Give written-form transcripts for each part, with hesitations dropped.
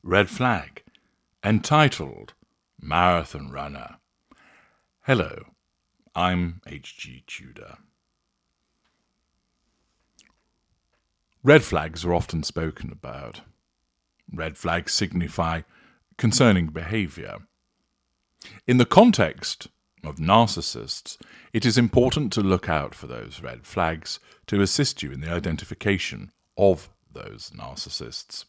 red flag, entitled marathon runner. Hello, I'm H.G. Tudor. Red flags are often spoken about. Red flags signify concerning behaviour. In the context of narcissists, it is important to look out for those red flags to assist you in the identification of those narcissists.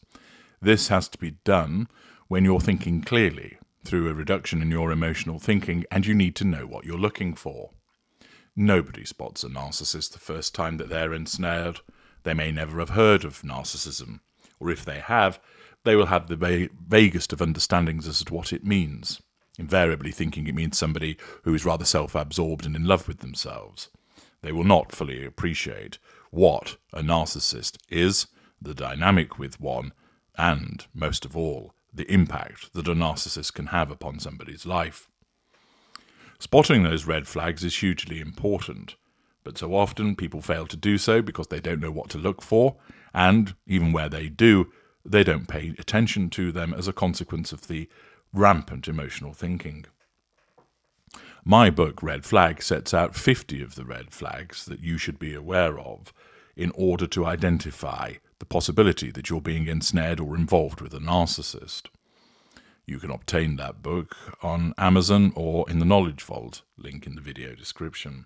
This has to be done when you're thinking clearly, through a reduction in your emotional thinking, and you need to know what you're looking for. Nobody spots a narcissist the first time that they're ensnared. They may never have heard of narcissism, or if they have, they will have the vaguest of understandings as to what it means, invariably thinking it means somebody who is rather self-absorbed and in love with themselves. They will not fully appreciate what a narcissist is, the dynamic with one, and, most of all, the impact that a narcissist can have upon somebody's life. Spotting those red flags is hugely important, but so often people fail to do so because they don't know what to look for, and, even where they do, they don't pay attention to them as a consequence of the rampant emotional thinking. My book, Red Flag, sets out 50 of the red flags that you should be aware of in order to identify the possibility that you're being ensnared or involved with a narcissist. You can obtain that book on Amazon or in the Knowledge Vault, link in the video description.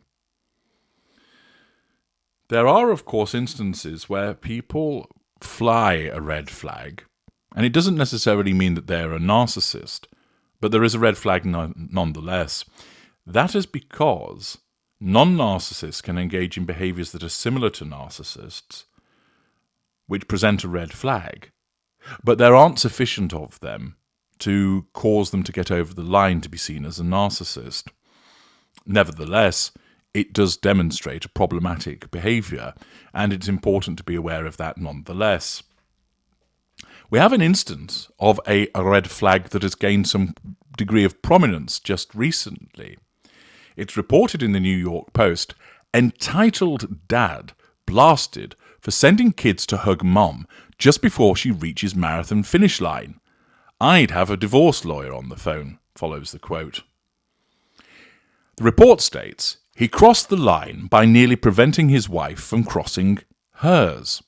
There are, of course, instances where people fly a red flag, and it doesn't necessarily mean that they're a narcissist, but there is a red flag nonetheless. That is because non-narcissists can engage in behaviours that are similar to narcissists, which present a red flag, but there aren't sufficient of them to cause them to get over the line to be seen as a narcissist. Nevertheless, it does demonstrate a problematic behaviour, and it's important to be aware of that nonetheless. We have an instance of a red flag that has gained some degree of prominence just recently. It's reported in the New York Post, entitled dad blasted for sending kids to hug mom just before she reaches marathon finish line. I'd have a divorce lawyer on the phone, follows the quote. The report states, he crossed the line by nearly preventing his wife from crossing hers.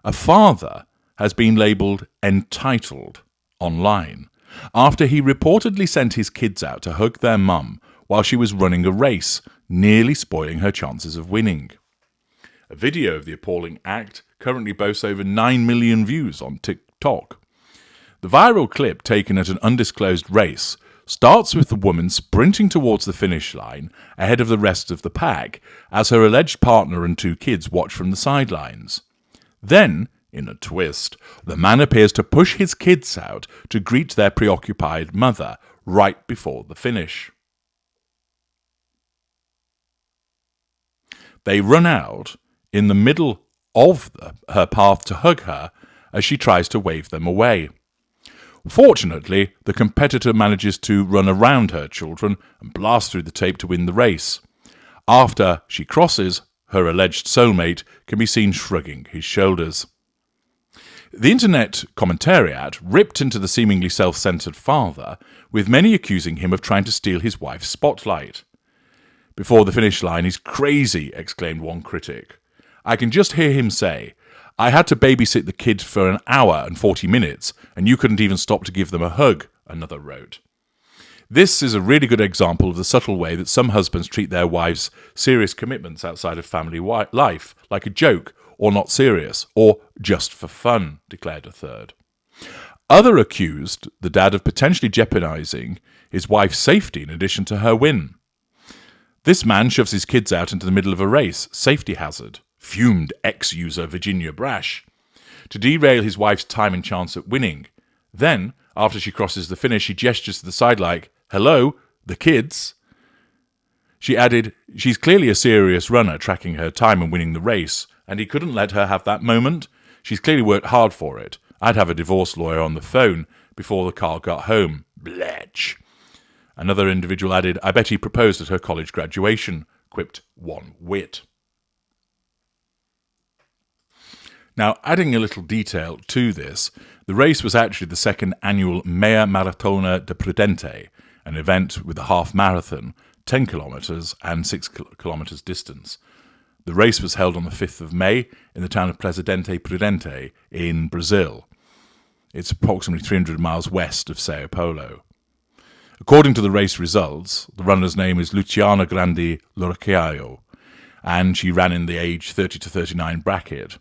A father has been labelled entitled online after he reportedly sent his kids out to hug their mum while she was running a race, nearly spoiling her chances of winning. A video of the appalling act currently boasts over 9 million views on TikTok. The viral clip, taken at an undisclosed race, starts with the woman sprinting towards the finish line ahead of the rest of the pack as her alleged partner and 2 kids watch from the sidelines. Then, in a twist, the man appears to push his kids out to greet their preoccupied mother right before the finish. They run out in the middle of her path to hug her as she tries to wave them away. Fortunately, the competitor manages to run around her children and blast through the tape to win the race. After she crosses, her alleged soulmate can be seen shrugging his shoulders. The internet commentariat ripped into the seemingly self-centered father, with many accusing him of trying to steal his wife's spotlight. Before the finish line, he's crazy, exclaimed one critic. I can just hear him say, I had to babysit the kids for an hour and 40 minutes, and you couldn't even stop to give them a hug, another wrote. This is a really good example of the subtle way that some husbands treat their wives' serious commitments outside of family life, like a joke, or not serious, or just for fun, declared a third. Other accused the dad of potentially jeopardising his wife's safety in addition to her win. This man shoves his kids out into the middle of a race, safety hazard, fumed ex-user Virginia Brash, to derail his wife's time and chance at winning. Then, after she crosses the finish, he gestures to the side like, hello, the kids. She added, she's clearly a serious runner, tracking her time and winning the race, and he couldn't let her have that moment. She's clearly worked hard for it. I'd have a divorce lawyer on the phone before the car got home. Bletch. Another individual added, I bet he proposed at her college graduation, quipped one wit. Now, adding a little detail to this, the race was actually the second annual Meia Maratona de Prudente, an event with a half marathon, 10 kilometres and 6 kilometres distance. The race was held on the 5th of May in the town of Presidente Prudente in Brazil. It's approximately 300 miles west of Sao Paulo. According to the race results, the runner's name is Luciana Grandi Lorcaio, and she ran in the age 30 to 39 bracket.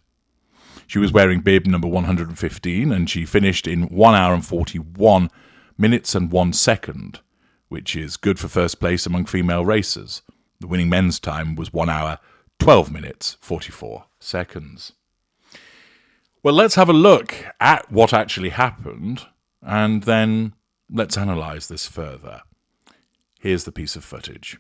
She was wearing bib number 115, and she finished in 1 hour and 41 minutes and 1 second, which is good for first place among female racers. The winning men's time was 1 hour, 12 minutes, 44 seconds. Well, let's have a look at what actually happened, and then let's analyse this further. Here's the piece of footage.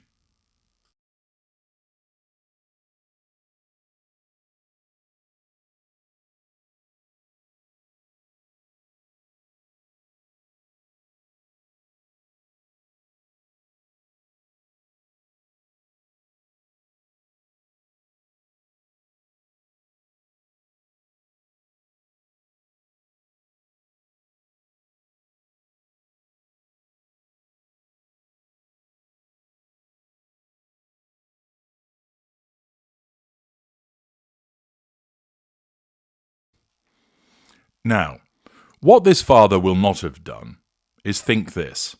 Now, what this father will not have done is think this.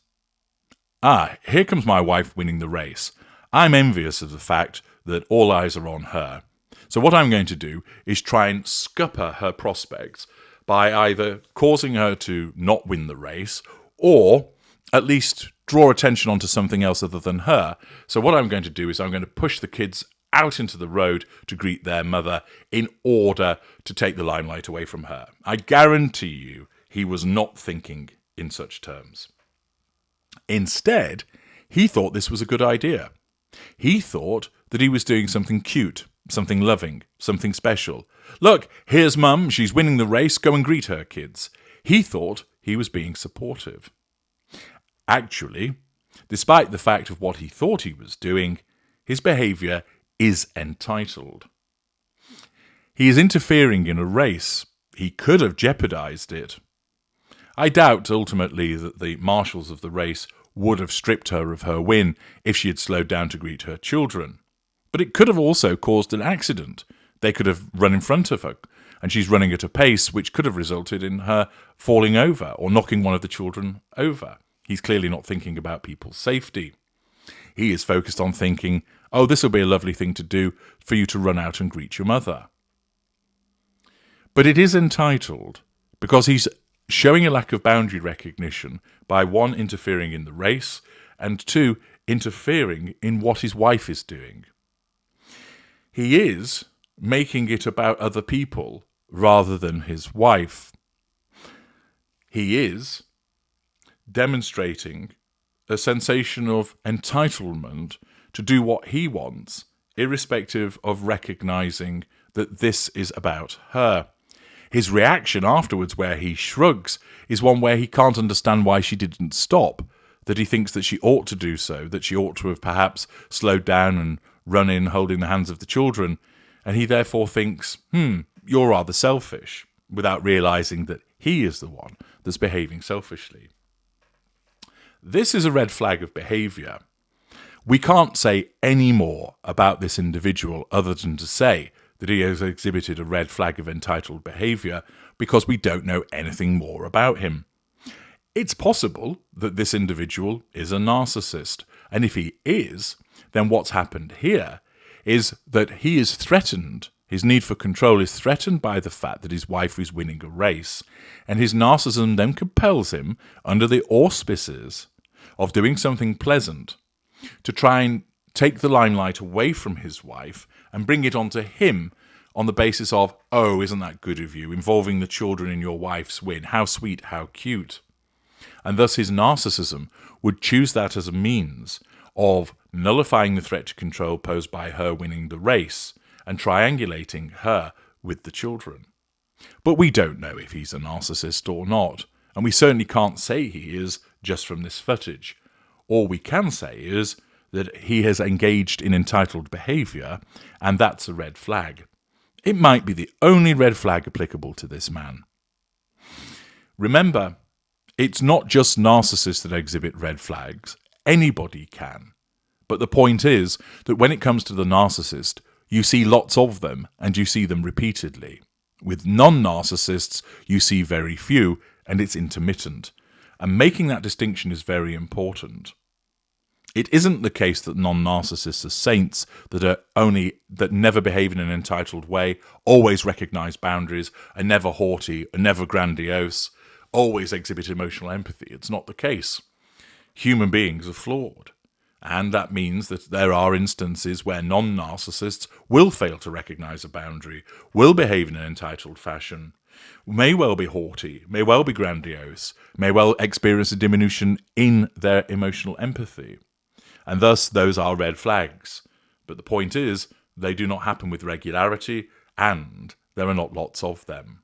Here comes my wife winning the race. I'm envious of the fact that all eyes are on her. So what I'm going to do is try and scupper her prospects by either causing her to not win the race or at least draw attention onto something else other than her. So what I'm going to do is I'm going to push the kids out into the road to greet their mother in order to take the limelight away from her. I guarantee you he was not thinking in such terms. Instead, he thought this was a good idea. He thought that he was doing something cute, something loving, something special. Look, here's Mum, she's winning the race, go and greet her, kids. He thought he was being supportive. Actually, despite the fact of what he thought he was doing, his behaviour is entitled. He is interfering in a race. He could have jeopardised it. I doubt ultimately that the marshals of the race would have stripped her of her win if she had slowed down to greet her children. But it could have also caused an accident. They could have run in front of her, and she's running at a pace which could have resulted in her falling over or knocking one of the children over. He's clearly not thinking about people's safety. He is focused on thinking, oh, this will be a lovely thing to do for you to run out and greet your mother. But it is entitled because he's showing a lack of boundary recognition by, one, interfering in the race, and two, interfering in what his wife is doing. He is making it about other people rather than his wife. He is demonstrating a sensation of entitlement to do what he wants, irrespective of recognising that this is about her. His reaction afterwards, where he shrugs, is one where he can't understand why she didn't stop, that he thinks that she ought to do so, that she ought to have perhaps slowed down and run in holding the hands of the children, and he therefore thinks, you're rather selfish, without realising that he is the one that's behaving selfishly. This is a red flag of behaviour. We can't say any more about this individual other than to say that he has exhibited a red flag of entitled behaviour because we don't know anything more about him. It's possible that this individual is a narcissist, and if he is, then what's happened here is that he is threatened. His need for control is threatened by the fact that his wife is winning a race, and his narcissism then compels him, under the auspices of doing something pleasant, to try and take the limelight away from his wife and bring it onto him on the basis of, oh, isn't that good of you, involving the children in your wife's win, how sweet, how cute. And thus his narcissism would choose that as a means of nullifying the threat to control posed by her winning the race and triangulating her with the children. But we don't know if he's a narcissist or not, and we certainly can't say he is just from this footage. All we can say is that he has engaged in entitled behaviour, and that's a red flag. It might be the only red flag applicable to this man. Remember, it's not just narcissists that exhibit red flags. Anybody can. But the point is that when it comes to the narcissist, you see lots of them and you see them repeatedly. With non-narcissists, you see very few and it's intermittent. And making that distinction is very important. It isn't the case that non-narcissists are saints that never behave in an entitled way, always recognize boundaries, are never haughty, are never grandiose, always exhibit emotional empathy. It's not the case. Human beings are flawed. And that means that there are instances where non-narcissists will fail to recognize a boundary, will behave in an entitled fashion, may well be haughty, may well be grandiose, may well experience a diminution in their emotional empathy. And thus, those are red flags. But the point is, they do not happen with regularity, and there are not lots of them.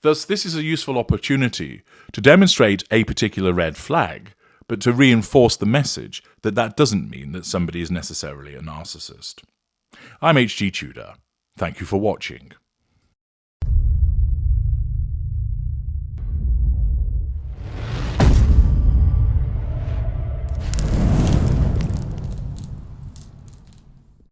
Thus, this is a useful opportunity to demonstrate a particular red flag, but to reinforce the message that that doesn't mean that somebody is necessarily a narcissist. I'm H.G. Tudor. Thank you for watching.